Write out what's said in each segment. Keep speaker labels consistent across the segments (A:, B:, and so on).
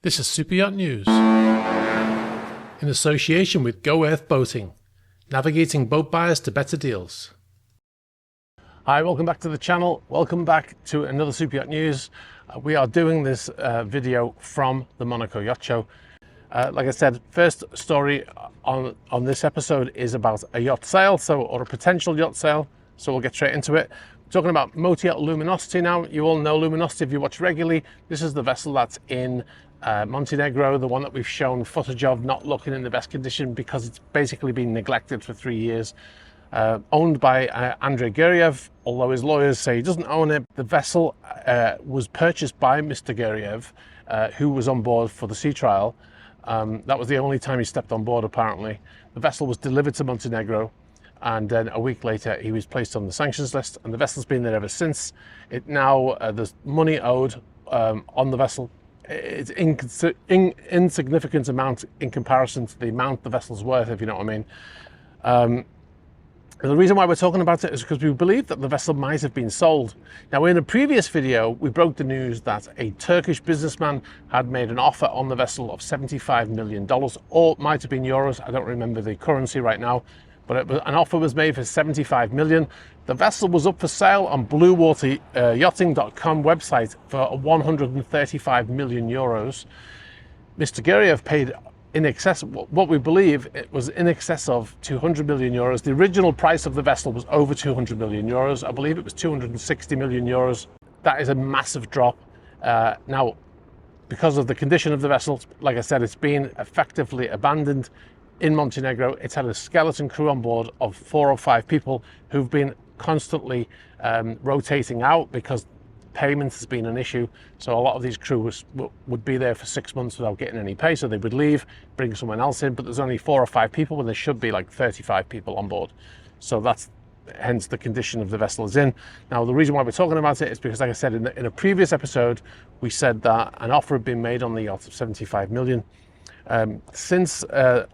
A: This is Superyacht News, in association with Go Earth Boating, navigating boat buyers to better deals. Hi, welcome back to the channel. Welcome back to another Superyacht News. We are doing this video from the Monaco Yacht Show. Like I said, first story on this episode is about a yacht sale, or a potential yacht sale. So we'll get straight into it. Talking about motor yacht Luminosity now. You all know Luminosity if you watch regularly. This is the vessel that's in Montenegro, the one that we've shown footage of not looking in the best condition because it's basically been neglected for 3 years. Owned by Andrei Guriev, although his lawyers say he doesn't own it. The vessel was purchased by Mr. Guriev, who was on board for the sea trial. That was the only time he stepped on board, apparently. The vessel was delivered to Montenegro, and then a week later he was placed on the sanctions list, and the vessel's been there ever since. It now, there's money owed on the vessel. It's insignificant amount in comparison to the amount the vessel's worth, if you know what I mean. The reason why we're talking about it is because we believe that the vessel might have been sold. Now, in a previous video, we broke the news that a Turkish businessman had made an offer on the vessel of $75 million, or it might have been euros. I don't remember the currency right now, but an offer was made for 75 million. The vessel was up for sale on bluewateryachting.com website for 135 million euros. Mr. Guriev paid in excess, what we believe it was in excess of 200 million euros. The original price of the vessel was over 200 million euros. I believe it was 260 million euros. That is a massive drop. Now, because of the condition of the vessel, like I said, it's been effectively abandoned in Montenegro. It's had a skeleton crew on board of 4 or 5 people who've been constantly rotating out because payment has been an issue. So a lot of these crews would be there for 6 months without getting any pay, so they would leave, bring someone else in, but there's only 4 or 5 people when there should be like 35 people on board. So that's hence the condition of the vessel is in. Now, the reason why we're talking about it is because, like I said, in a previous episode, we said that an offer had been made on the yacht of 75 million. Since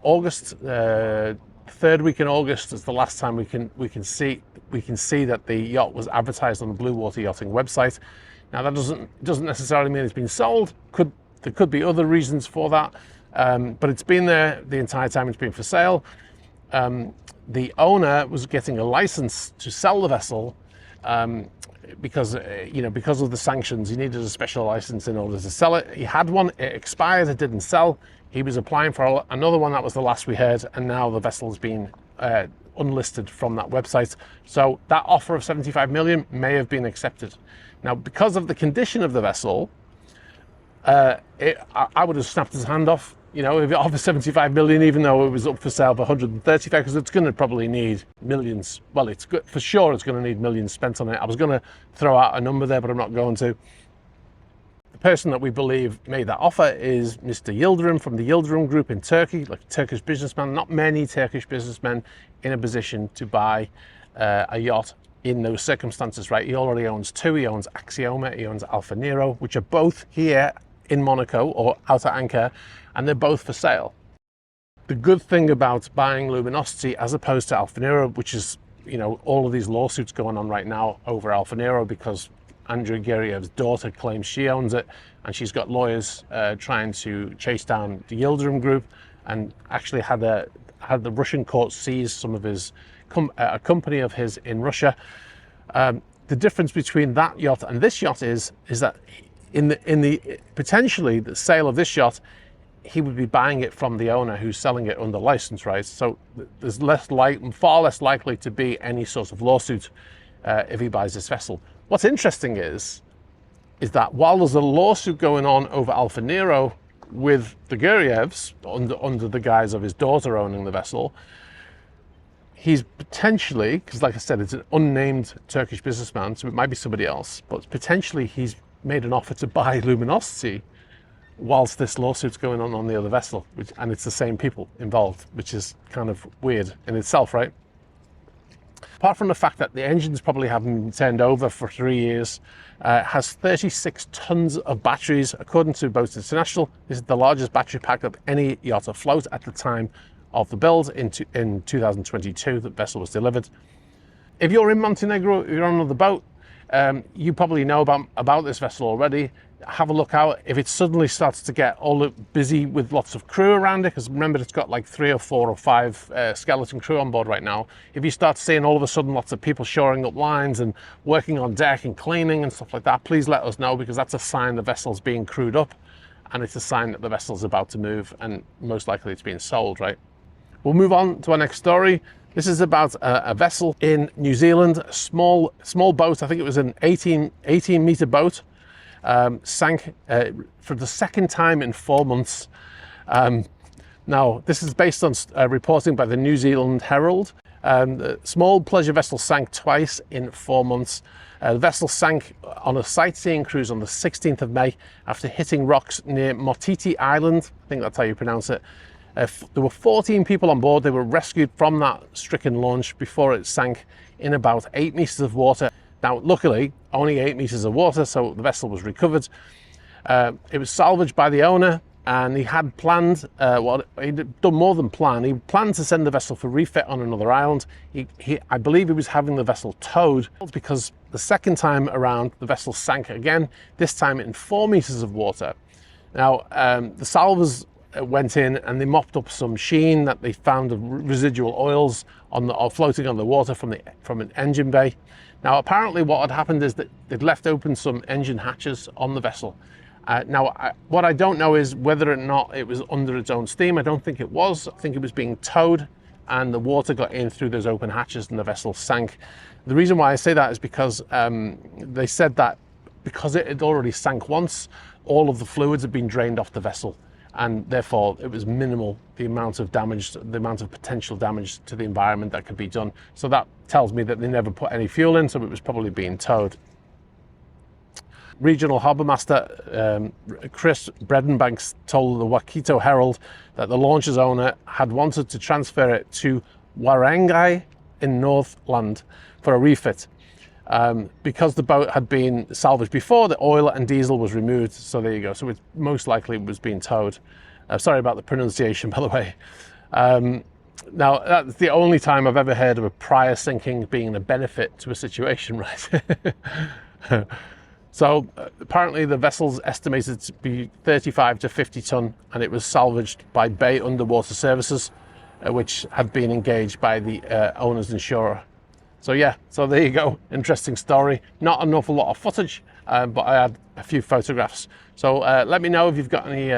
A: August, third week in August is the last time we can see that the yacht was advertised on the Blue Water Yachting website. Now, that doesn't necessarily mean it's been sold. There could be other reasons for that, but it's been there the entire time it's been for sale. The owner was getting a license to sell the vessel because of the sanctions. He needed a special license in order to sell it. He had one, it expired, it didn't sell. He was applying for another one. That was the last we heard, and now the vessel's been unlisted from that website. So that offer of 75 million may have been accepted. Now, because of the condition of the vessel, I would have snapped his hand off. You know, if it offers 75 million, even though it was up for sale for 135, because it's going to probably need millions. Well, it's good for sure. It's going to need millions spent on it. I was going to throw out a number there, but I'm not going to. The person that we believe made that offer is Mr. Yildirim from the Yildirim Group in Turkey, like a Turkish businessman. Not many Turkish businessmen in a position to buy a yacht in those circumstances, right? He already owns 2. He owns Axioma, he owns Alfa Nero, which are both here in Monaco or out at anchor, and they're both for sale. The good thing about buying Luminosity as opposed to Alfa Nero, which is, you know, all of these lawsuits going on right now over Alfa Nero because Andrei Guriev's daughter claims she owns it, and she's got lawyers trying to chase down the Yildirim Group, and actually had the Russian court seize some of his a company of his in Russia. The difference between that yacht and this yacht is that in the potentially the sale of this yacht, he would be buying it from the owner who's selling it under license, right? So there's far less likely to be any sort of lawsuit if he buys this vessel. What's interesting is that while there's a lawsuit going on over Alfa Nero with the Gurievs under the guise of his daughter owning the vessel, he's potentially, because like I said, it's an unnamed Turkish businessman, so it might be somebody else, but potentially he's made an offer to buy Luminosity whilst this lawsuit's going on the other vessel, and it's the same people involved, which is kind of weird in itself, right? Apart from the fact that the engines probably haven't been turned over for 3 years, has 36 tons of batteries. According to Boats International, this is the largest battery pack of any yacht afloat at the time of the build in 2022. The vessel was delivered. If you're in Montenegro, you're on another boat, you probably know about this vessel already. have a look out. If it suddenly starts to get all busy with lots of crew around it, because remember it's got like 3 or 4 or 5 skeleton crew on board right now. If you start seeing all of a sudden lots of people shoring up lines and working on deck and cleaning and stuff like that, please let us know, because that's a sign the vessel's being crewed up, and it's a sign that the vessel's about to move, and most likely it's being sold, right? We'll move on to our next story. This is about a vessel in New Zealand, a small boat. I think it was an 18 meter boat. Sank for the second time in 4 months. Now, this is based on reporting by the New Zealand Herald. The small pleasure vessel sank twice in 4 months. The vessel sank on a sightseeing cruise on the 16th of May after hitting rocks near Motiti Island. I think that's how you pronounce it. There were 14 people on board. They were rescued from that stricken launch before it sank in about 8 meters of water. Now, luckily, only 8 meters of water, so the vessel was recovered. It was salvaged by the owner, and he had planned, he'd done more than plan. He planned to send the vessel for refit on another island. I believe he was having the vessel towed, because the second time around, the vessel sank again, this time in 4 meters of water. Now, the salvors went in and they mopped up some sheen that they found of residual oils floating on the water from an engine bay. Now, apparently what had happened is that they'd left open some engine hatches on the vessel. What I don't know is whether or not it was under its own steam. I don't think it was. I think it was being towed, and the water got in through those open hatches and the vessel sank. The reason why I say that is because they said that because it had already sank once, all of the fluids had been drained off the vessel, and therefore it was minimal, the amount of potential damage to the environment that could be done. So that tells me that they never put any fuel in, so it was probably being towed. Regional Harbour Master Chris Bredenbanks told the Waikato Herald that the launch's owner had wanted to transfer it to Warangai in Northland for a refit. Because the boat had been salvaged before, the oil and diesel was removed. So there you go. So it most likely was being towed. Sorry about the pronunciation, by the way. Now, that's the only time I've ever heard of a prior sinking being a benefit to a situation, right? So apparently the vessel's estimated to be 35 to 50 ton, and it was salvaged by Bay Underwater Services, which had been engaged by the owner's insurer. So yeah, so there you go. Interesting story. Not an awful lot of footage, but I had a few photographs. So let me know if you've got any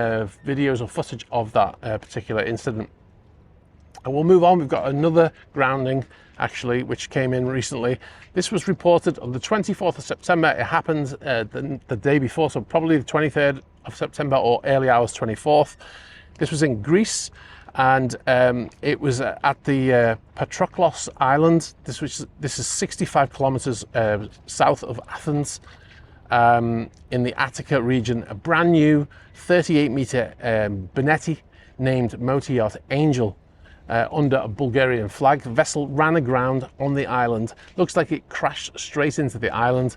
A: videos or footage of that particular incident. And we'll move on. We've got another grounding, actually, which came in recently. This was reported on the 24th of September. It happened the day before, so probably the 23rd of September or early hours 24th. This was in Greece, and it was at the Patroklos Island. This is 65 kilometers south of Athens, in the Attica region. A brand new 38-meter Benetti named motor yacht Angel, under a Bulgarian flag. The vessel ran aground on the island. Looks like it crashed straight into the island.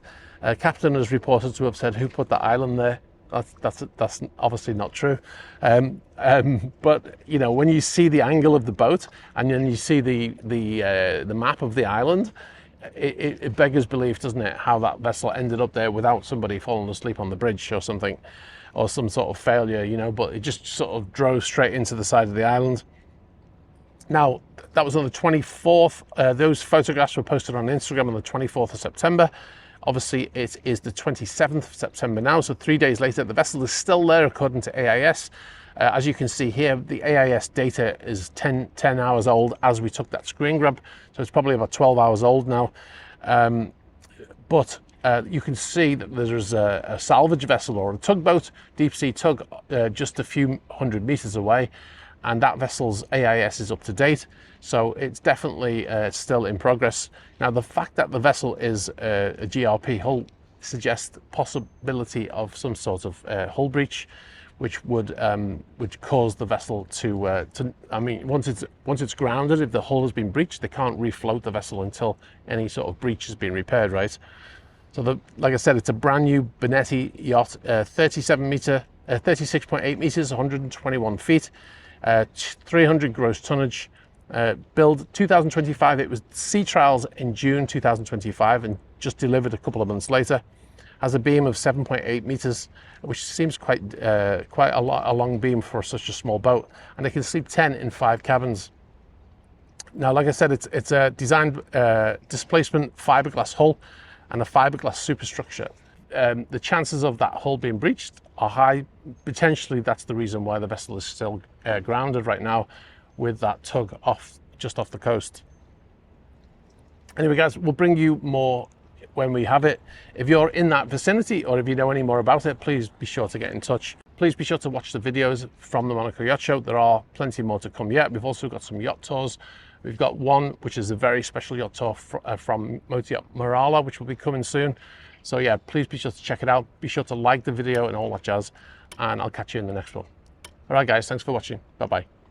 A: Captain is reported to have said, "Who put the island there?" That's obviously not true. But you know, when you see the angle of the boat and then you see the map of the island, it beggars belief, doesn't it, how that vessel ended up there without somebody falling asleep on the bridge or something, or some sort of failure, you know. But it just sort of drove straight into the side of the island. Now, that was on the 24th. Those photographs were posted on Instagram on the 24th of September. Obviously, it is the 27th of September now, so 3 days later. The vessel is still there, according to AIS. As you can see here, the AIS data is 10 hours old as we took that screen grab, so it's probably about 12 hours old now. But you can see that there's a salvage vessel or a tugboat, deep sea tug, just a few hundred meters away. And that vessel's AIS is up to date, so it's definitely still in progress. Now, the fact that the vessel is a GRP hull suggests possibility of some sort of hull breach, which would cause the vessel to I mean, once it's grounded, if the hull has been breached, they can't refloat the vessel until any sort of breach has been repaired, right? So, like I said, it's a brand new Benetti yacht, 36.8 meters, 121 feet. 300 gross tonnage, build 2025. It was sea trials in June 2025 and just delivered a couple of months later. has a beam of 7.8 meters, which seems quite a long beam for such a small boat, and it can sleep 10 in 5 cabins. Now, like I said, it's a designed displacement fiberglass hull and a fiberglass superstructure. The chances of that hull being breached are high. Potentially, that's the reason why the vessel is still grounded right now with that tug just off the coast. Anyway, guys, we'll bring you more when we have it. If you're in that vicinity or if you know any more about it, please be sure to get in touch. Please be sure to watch the videos from the Monaco Yacht Show. There are plenty more to come yet. We've also got some yacht tours. We've got one, which is a very special yacht tour from Motor Yacht Marala, which will be coming soon. So yeah, please be sure to check it out. Be sure to like the video and all that jazz, and I'll catch you in the next one. All right, guys, thanks for watching. Bye-bye.